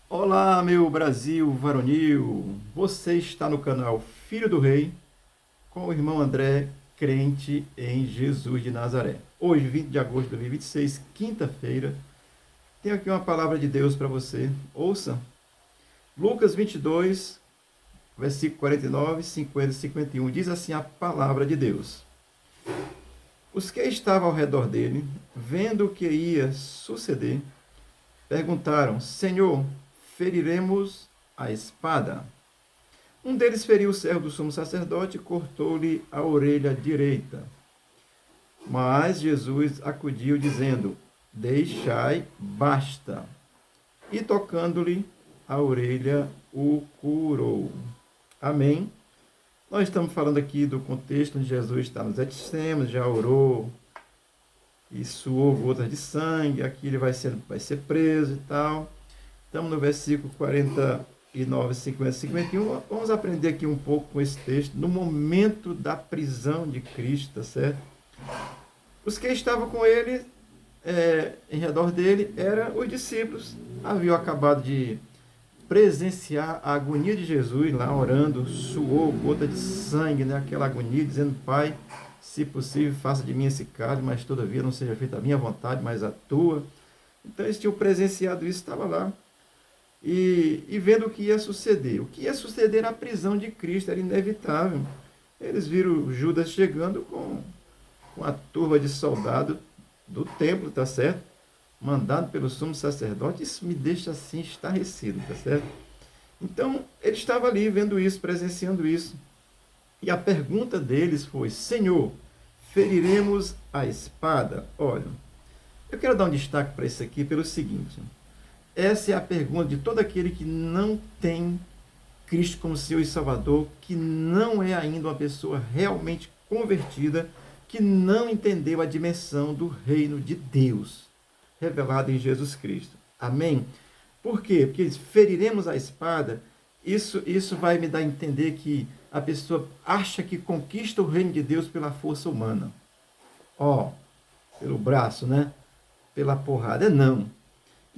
Olá, meu Brasil varonil! Você está no canal Filho do Rei com o irmão André, crente em Jesus de Nazaré. Hoje, 20 de agosto de 2026, quinta-feira, tenho aqui uma palavra de Deus para você. Ouça, Lucas 22, versículo 49, 50 e 51, diz assim a palavra de Deus. Os que estavam ao redor dele, vendo o que ia suceder, perguntaram: Senhor, feriremos a espada? Um deles feriu o servo do sumo sacerdote e cortou-lhe a orelha direita. Mas Jesus acudiu, dizendo: Deixai, basta. E tocando-lhe a orelha, o curou. Amém? Nós estamos falando aqui do contexto onde Jesus está nos Getsêmanis, já orou e suou gotas de sangue. Aqui ele vai ser preso e tal. Estamos no versículo 49, 50, 51. Vamos aprender aqui um pouco com esse texto. No momento da prisão de Cristo, tá certo? Os que estavam com ele, em redor dele, eram os discípulos. Haviam acabado de presenciar a agonia de Jesus lá orando, suou gota de sangue, né? Aquela agonia, dizendo: Pai, se possível, faça de mim esse cálice, mas todavia não seja feita a minha vontade, mas a tua. Então eles tinham presenciado isso, estava lá. E vendo o que ia suceder. O que ia suceder era a prisão de Cristo, era inevitável. Eles viram Judas chegando com a turba de soldados do templo, tá certo? Mandado pelo sumo sacerdote. Isso me deixa assim estarrecido, tá certo? Então, ele estava ali vendo isso, presenciando isso. E a pergunta deles foi: Senhor, feriremos a espada? Olha, eu quero dar um destaque para isso aqui pelo seguinte. Essa é a pergunta de todo aquele que não tem Cristo como Senhor e Salvador, que não é ainda uma pessoa realmente convertida, que não entendeu a dimensão do reino de Deus, revelado em Jesus Cristo. Amém? Por quê? Porque feriremos a espada, isso vai me dar a entender que a pessoa acha que conquista o reino de Deus pela força humana. Pelo braço, né? Pela porrada. Não.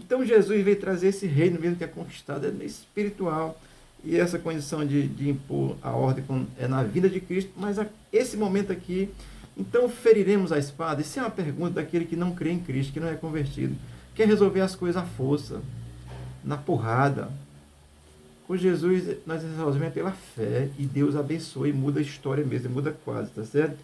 Então Jesus veio trazer esse reino mesmo que é conquistado, é espiritual. E essa condição de impor a ordem é na vida de Cristo, mas esse momento aqui, então feriremos a espada? Isso é uma pergunta daquele que não crê em Cristo, que não é convertido, quer resolver as coisas à força, na porrada. Com Jesus nós resolvemos pela fé e Deus abençoa e muda a história mesmo, muda quase, tá certo?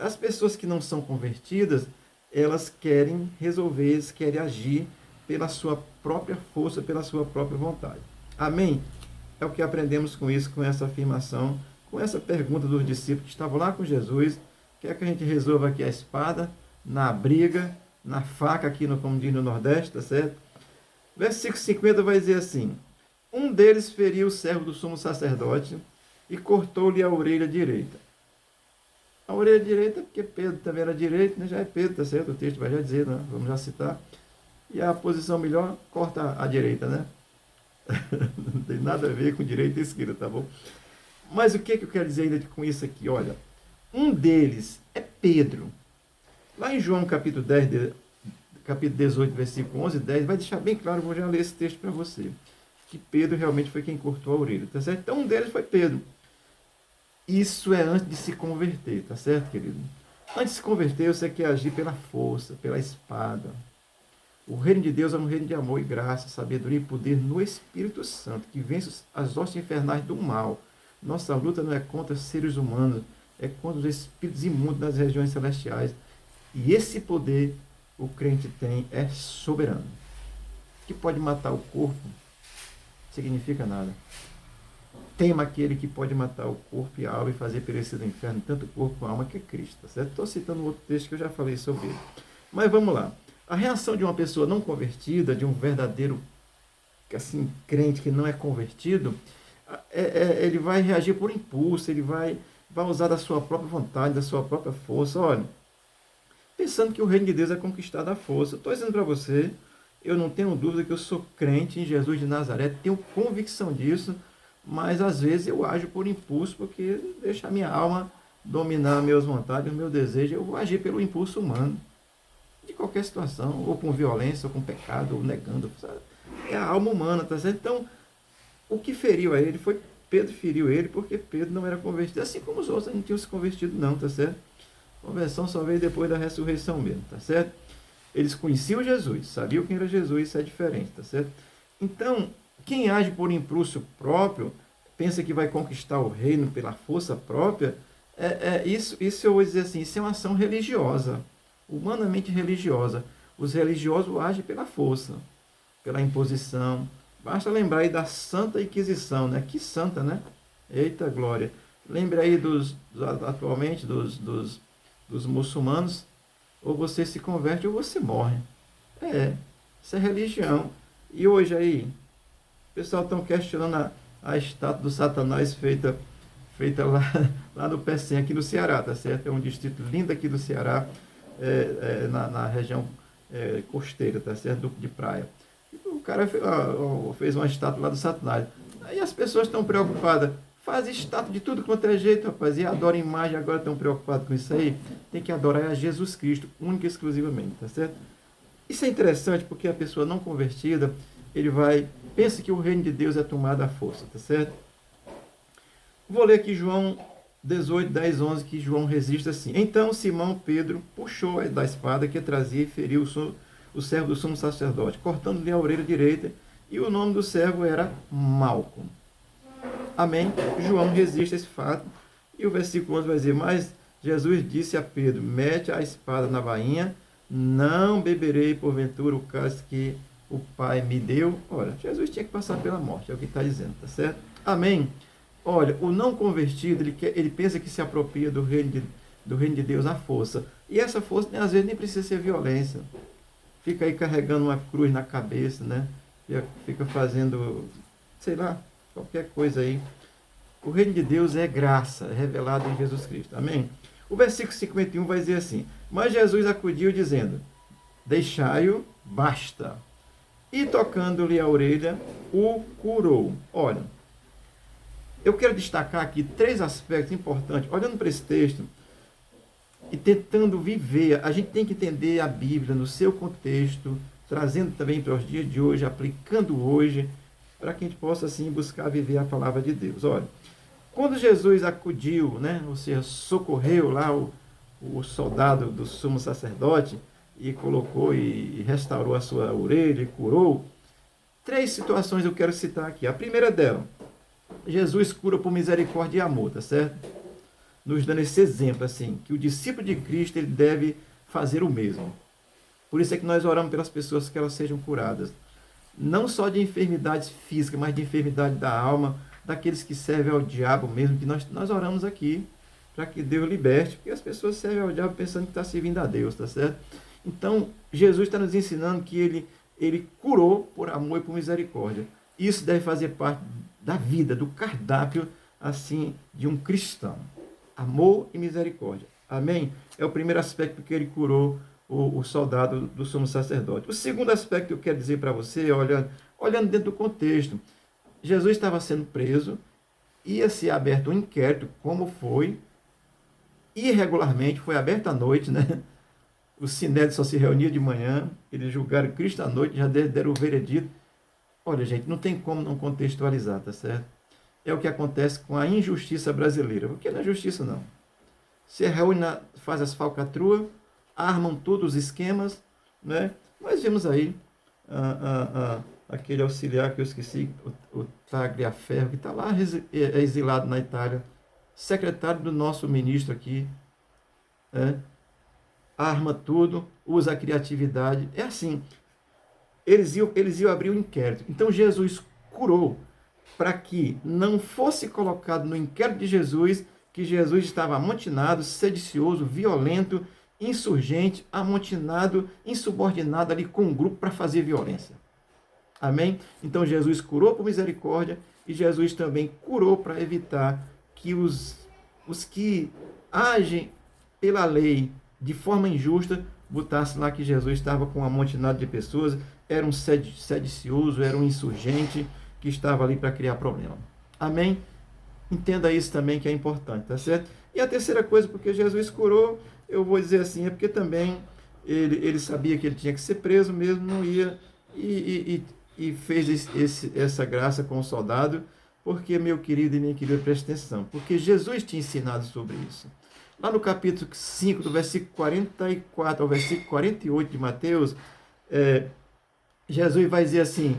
As pessoas que não são convertidas, elas querem resolver, querem agir pela sua própria força, pela sua própria vontade. Amém? É o que aprendemos com isso, com essa afirmação, com essa pergunta dos discípulos que estavam lá com Jesus. Quer que a gente resolva aqui a espada, na briga, na faca, aqui no, como diz no Nordeste, tá certo? Versículo 50 vai dizer assim: Um deles feriu o servo do sumo sacerdote e cortou-lhe a orelha direita. A orelha direita, porque Pedro também era direito, né? Já é Pedro, tá certo? O texto vai já dizer, né? Vamos já citar. E a posição melhor, corta a direita, né? Não tem nada a ver com direita e esquerda, tá bom? Mas o que eu quero dizer ainda com isso aqui? Olha, um deles é Pedro. Lá em João capítulo 10, capítulo 18, versículo 11 e 10, vai deixar bem claro, vou já ler esse texto para você, que Pedro realmente foi quem cortou a orelha, tá certo? Então um deles foi Pedro. Isso é antes de se converter, tá certo, querido? Antes de se converter, você quer agir pela força, pela espada. O reino de Deus é um reino de amor e graça, sabedoria e poder no Espírito Santo, que vence as hostes infernais do mal. Nossa luta não é contra seres humanos, é contra os espíritos imundos das regiões celestiais. E esse poder o crente tem, é soberano. Que pode matar o corpo, significa nada. Tema aquele que pode matar o corpo e a alma e fazer perecer no inferno, tanto o corpo como a alma, que é Cristo, tá certo? Estou citando um outro texto que eu já falei sobre ele. Mas vamos lá. A reação de uma pessoa não convertida, de um verdadeiro assim, crente que não é convertido, ele vai reagir por impulso, ele vai usar da sua própria vontade, da sua própria força. Olha, pensando que o reino de Deus é conquistado à força. Estou dizendo para você, eu não tenho dúvida que eu sou crente em Jesus de Nazaré, tenho convicção disso, mas às vezes eu ajo por impulso, porque deixa a minha alma dominar minhas vontades, o meu desejo, eu vou agir pelo impulso humano. de qualquer situação, ou com violência, ou com pecado, ou negando. Sabe? É a alma humana, tá certo? Então, o que feriu a ele foi Pedro feriu ele porque Pedro não era convertido, assim como os outros não tinham se convertido não, tá certo? A conversão só veio depois da ressurreição mesmo, tá certo? Eles conheciam Jesus, sabiam quem era Jesus, isso é diferente, tá certo? Então, quem age por impulso próprio, pensa que vai conquistar o reino pela força própria, isso eu vou dizer assim, isso é uma ação religiosa, humanamente religiosa. Os religiosos agem pela força, pela imposição. Basta lembrar aí da Santa Inquisição, né? Que santa, né? Eita glória! Lembre aí atualmente dos muçulmanos, ou você se converte ou você morre. Isso é religião. E hoje aí, o pessoal estão questionando a estátua do Satanás feita lá no Pecém, aqui no Ceará, tá certo? É um distrito lindo aqui do Ceará, na região costeira, tá certo? De praia. O cara fez uma estátua lá do Satanás. Aí as pessoas estão preocupadas. Faz estátua de tudo quanto é jeito, rapaz. E adora imagem, agora estão preocupados com isso aí. Tem que adorar a Jesus Cristo, única e exclusivamente, tá certo? Isso é interessante porque a pessoa não convertida, pensa que o reino de Deus é tomado à força, tá certo? Vou ler aqui João 18, 10, 11, que João registra assim. Então Simão Pedro puxou da espada que trazia e feriu o servo do sumo sacerdote, cortando-lhe a orelha direita, e o nome do servo era Malco. Amém? João registra esse fato, e o versículo 11 vai dizer, mas Jesus disse a Pedro, mete a espada na bainha, não beberei porventura o cálice que o Pai me deu. Olha, Jesus tinha que passar pela morte, é o que está dizendo, tá certo? Amém? Olha, o não convertido, ele pensa que se apropria do reino de Deus à força, e essa força às vezes nem precisa ser violência. Fica aí carregando uma cruz na cabeça, né? Fica fazendo, sei lá, qualquer coisa aí. O reino de Deus é graça, é revelado em Jesus Cristo. Amém? O versículo 51 vai dizer assim, mas Jesus acudiu dizendo, deixai-o, basta. E tocando-lhe a orelha, o curou. Olha, eu quero destacar aqui 3 aspectos importantes. Olhando para esse texto, e tentando viver, a gente tem que entender a Bíblia no seu contexto, trazendo também para os dias de hoje, aplicando hoje, para que a gente possa assim buscar viver a palavra de Deus. Olha, quando Jesus acudiu, né, ou seja, socorreu lá o soldado do sumo sacerdote e colocou e restaurou a sua orelha e curou, 3 situações eu quero citar aqui. A primeira dela, Jesus cura por misericórdia e amor, tá certo? Nos dando esse exemplo, assim, que o discípulo de Cristo, ele deve fazer o mesmo. Por isso é que nós oramos pelas pessoas que elas sejam curadas. Não só de enfermidades físicas, mas de enfermidade da alma, daqueles que servem ao diabo mesmo, que nós oramos aqui, para que Deus liberte, porque as pessoas servem ao diabo pensando que está servindo a Deus, tá certo? Então, Jesus está nos ensinando que ele curou por amor e por misericórdia. Isso deve fazer parte da vida, do cardápio, assim, de um cristão. Amor e misericórdia. Amém? É o primeiro aspecto que ele curou o soldado do sumo sacerdote. O segundo aspecto que eu quero dizer para você, olhando dentro do contexto, Jesus estava sendo preso, ia ser aberto um inquérito, como foi, irregularmente, foi aberto à noite, né? O Sinédrio só se reunia de manhã, eles julgaram Cristo à noite, já deram o veredito. Olha, gente, não tem como não contextualizar, tá certo? É o que acontece com a injustiça brasileira. Porque não é justiça, não. Se reúne, faz as falcatruas, armam todos os esquemas, né? Nós vimos aí aquele auxiliar que eu esqueci, o Tagliaferro, que está lá exilado na Itália, secretário do nosso ministro aqui, arma tudo, usa a criatividade. É assim, eles iam abrir um inquérito. Então Jesus curou para que não fosse colocado no inquérito de Jesus que Jesus estava amotinado, sedicioso, violento, insurgente, amotinado, insubordinado ali com um grupo para fazer violência. Amém? Então Jesus curou por misericórdia e Jesus também curou para evitar que os que agem pela lei de forma injusta botassem lá que Jesus estava com um amontinado de pessoas, era um sedicioso, era um insurgente, que estava ali para criar problema. Amém? Entenda isso também que é importante, tá certo? E a terceira coisa, porque Jesus curou, eu vou dizer assim, é porque também ele sabia que ele tinha que ser preso mesmo, não ia, e fez essa graça com o soldado, porque, meu querido e minha querida, preste atenção, porque Jesus tinha ensinado sobre isso. Lá no capítulo 5, do versículo 44 ao versículo 48 de Mateus, Jesus vai dizer assim: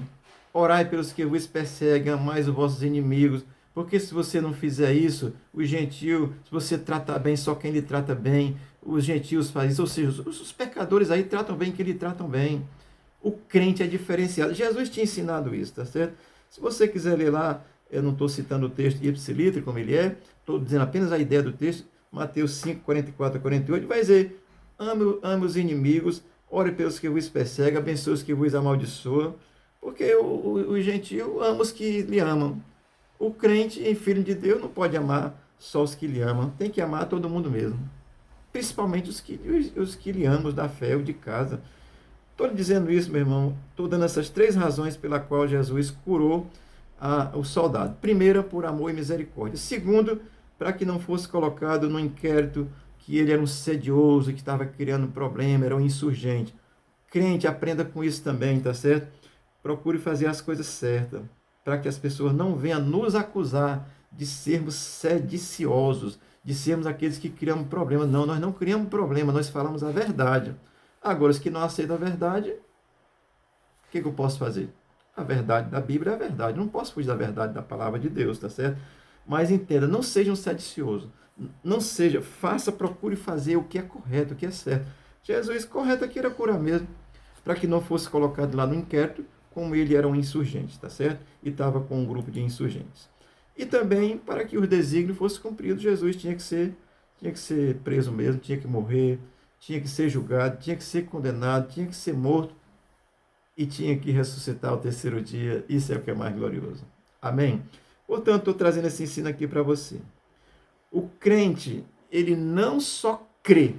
orai pelos que vos perseguem, amai os vossos inimigos, porque se você não fizer isso, os gentios, se você tratar bem só quem lhe trata bem, os gentios fazem isso, ou seja, os pecadores aí tratam bem quem lhe tratam bem. O crente é diferenciado. Jesus tinha ensinado isso, tá certo? Se você quiser ler lá, eu não estou citando o texto ipsiliter, como ele é, estou dizendo apenas a ideia do texto, Mateus 5, 44 a 48, vai dizer: ame os inimigos, ore pelos que vos perseguem, abençoe os que vos amaldiçoam, porque o gentio ama os que lhe amam. O crente e filho de Deus não pode amar só os que lhe amam, tem que amar todo mundo mesmo. Principalmente os que lhe amam, os da fé, os de casa. Estou dizendo isso, meu irmão, estou dando essas 3 razões pela qual Jesus curou o soldado. Primeira, por amor e misericórdia. Segundo, para que não fosse colocado no inquérito que ele era um sedioso, que estava criando problema, era um insurgente. Crente, aprenda com isso também, tá certo? Procure fazer as coisas certas, para que as pessoas não venham nos acusar de sermos sediciosos, de sermos aqueles que criamos problema. Não, nós não criamos problema, nós falamos a verdade. Agora, os que não aceitam a verdade, o que eu posso fazer? A verdade da Bíblia é a verdade. Não posso fugir da verdade da palavra de Deus, tá certo? Mas entenda, não seja um sedicioso. Não seja, procure fazer o que é correto, o que é certo. Jesus, correto aqui era curar mesmo, para que não fosse colocado lá no inquérito, como ele era um insurgente, tá certo? E estava com um grupo de insurgentes. E também, para que o desígnio fosse cumprido, Jesus tinha que ser preso mesmo, tinha que morrer, tinha que ser julgado, tinha que ser condenado, tinha que ser morto e tinha que ressuscitar ao 3º dia. Isso é o que é mais glorioso. Amém? Portanto, estou trazendo esse ensino aqui para você. O crente, ele não só crê,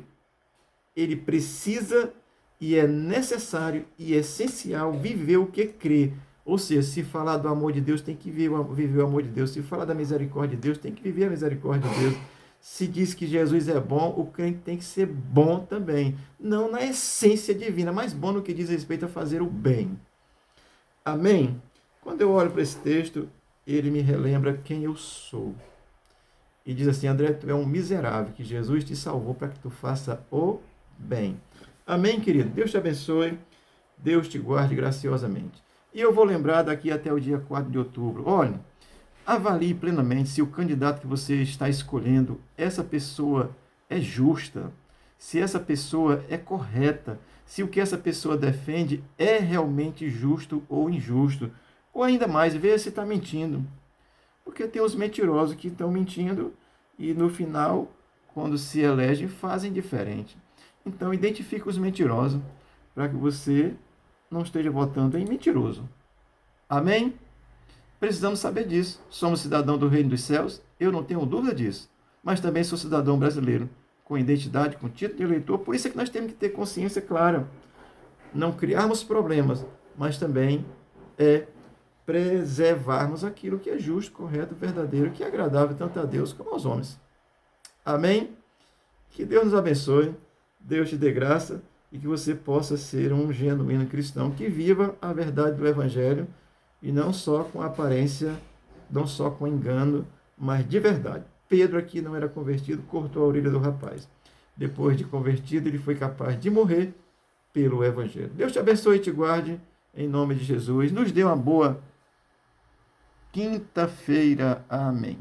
ele precisa e é necessário e essencial viver o que crê. Ou seja, se falar do amor de Deus, tem que viver o amor de Deus. Se falar da misericórdia de Deus, tem que viver a misericórdia de Deus. Se diz que Jesus é bom, o crente tem que ser bom também. Não na essência divina, mas bom no que diz respeito a fazer o bem. Amém? Quando eu olho para esse texto, ele me relembra quem eu sou. E diz assim: André, tu é um miserável, que Jesus te salvou para que tu faça o bem. Amém, querido? Deus te abençoe, Deus te guarde graciosamente. E eu vou lembrar daqui até o dia 4 de outubro. Olha, avalie plenamente se o candidato que você está escolhendo, essa pessoa é justa, se essa pessoa é correta, se o que essa pessoa defende é realmente justo ou injusto. Ou ainda mais, veja se está mentindo. Porque tem os mentirosos que estão mentindo e no final, quando se elegem, fazem diferente. Então, identifique os mentirosos para que você não esteja votando em mentiroso. Amém? Precisamos saber disso. Somos cidadão do reino dos céus, eu não tenho dúvida disso. Mas também sou cidadão brasileiro, com identidade, com título de eleitor. Por isso é que nós temos que ter consciência clara. Não criarmos problemas, mas também preservarmos aquilo que é justo, correto, verdadeiro, que é agradável tanto a Deus como aos homens. Amém? Que Deus nos abençoe, Deus te dê graça e que você possa ser um genuíno cristão que viva a verdade do Evangelho e não só com aparência, não só com engano, mas de verdade. Pedro aqui não era convertido, cortou a orelha do rapaz. Depois de convertido, ele foi capaz de morrer pelo Evangelho. Deus te abençoe e te guarde, em nome de Jesus. Nos dê uma boa quinta-feira. Amém.